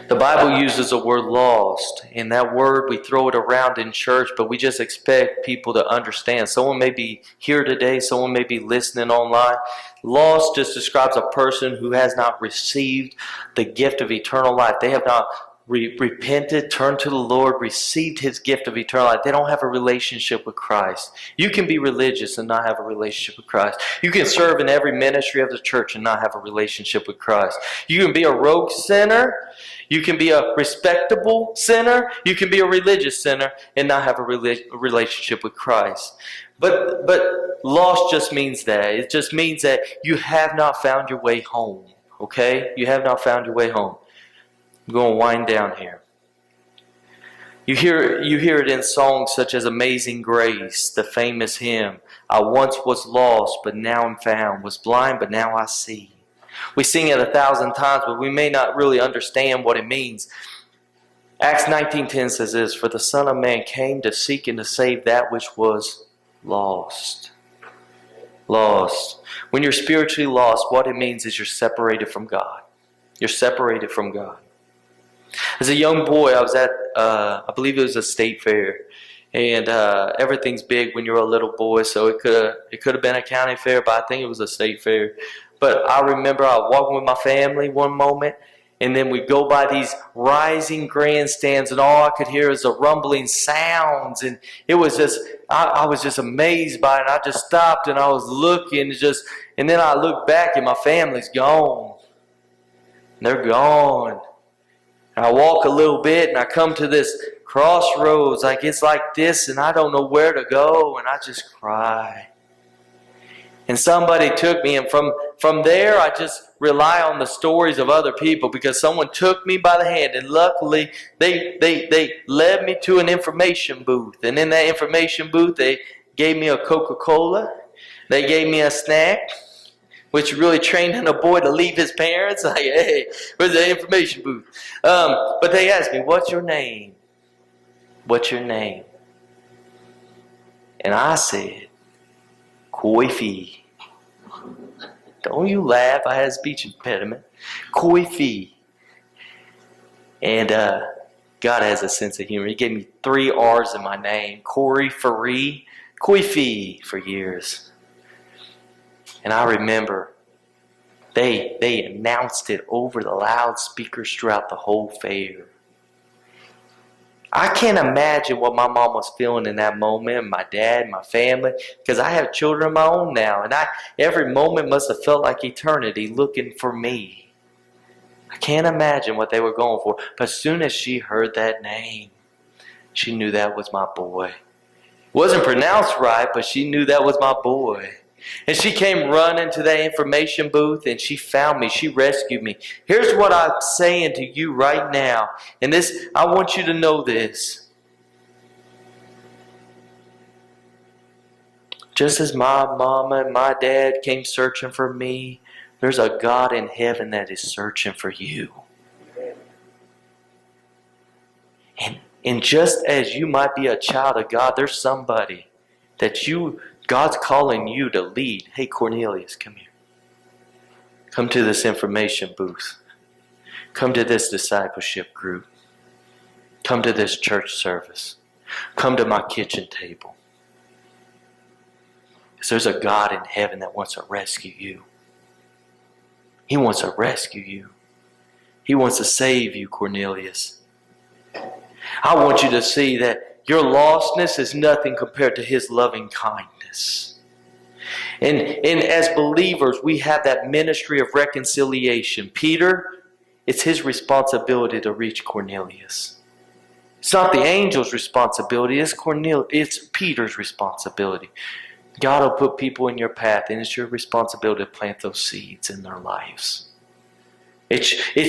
The Bible uses the word lost, and that word we throw it around in church, but we just expect people to understand. Someone may be here today, someone may be listening online. Lost just describes a person who has not received the gift of eternal life. They have not repented, turned to the Lord, received His gift of eternal life. They don't have a relationship with Christ. You can be religious and not have a relationship with Christ. You can serve in every ministry of the church and not have a relationship with Christ. You can be a rogue sinner. You can be a respectable sinner. You can be a religious sinner and not have a relationship with Christ. But lost just means that. It just means that you have not found your way home. Okay? You have not found your way home. I'm going to wind down here. You hear it in songs such as Amazing Grace, the famous hymn. I once was lost, but now I'm found. Was blind, but now I see. We sing it 1,000 times, but we may not really understand what it means. Acts 19:10 says this, for the Son of Man came to seek and to save that which was lost. Lost. When you're spiritually lost, what it means is you're separated from God. You're separated from God. As a young boy, I was at, I believe it was a state fair. And everything's big when you're a little boy, so it could have been a county fair, but I think it was a state fair. But I remember I was walking with my family one moment, and then we go by these rising grandstands, and all I could hear is the rumbling sounds. And it was just, I was just amazed by it. And I just stopped, and I was looking, and then I looked back, and my family's gone. They're gone. And I walk a little bit, and I come to this crossroads, like it's like this, and I don't know where to go, and I just cry. And somebody took me, and from there I just rely on the stories of other people, because someone took me by the hand, and luckily they led me to an information booth. And in that information booth they gave me a Coca-Cola, they gave me a snack, which really trained a boy to leave his parents. Like, hey, where's the information booth? But they asked me, what's your name? What's your name? And I said, Koifi. Don't you laugh, I had a speech impediment. Koifi. And God has a sense of humor. He gave me 3 R's in my name. Corey, Faree, Koifi for years. And I remember they announced it over the loudspeakers throughout the whole fair. I can't imagine what my mom was feeling in that moment, my dad, my family, because I have children of my own now, and every moment must have felt like eternity looking for me. I can't imagine what they were going for, but as soon as she heard that name, she knew that was my boy. It wasn't pronounced right, but she knew that was my boy. And she came running to that information booth, and she found me. She rescued me. Here's what I'm saying to you right now. And this, I want you to know this. Just as my mama and my dad came searching for me, there's a God in heaven that is searching for you. And just as you might be a child of God, there's somebody that God's calling you to lead. Hey, Cornelius, come here. Come to this information booth. Come to this discipleship group. Come to this church service. Come to my kitchen table. Because there's a God in heaven that wants to rescue you. He wants to rescue you. He wants to save you, Cornelius. I want you to see that your lostness is nothing compared to His loving kindness. And as believers, we have that ministry of reconciliation. Peter, it's his responsibility to reach Cornelius. It's not the angel's responsibility, it's Peter's responsibility. God will put people in your path, and it's your responsibility to plant those seeds in their lives. It's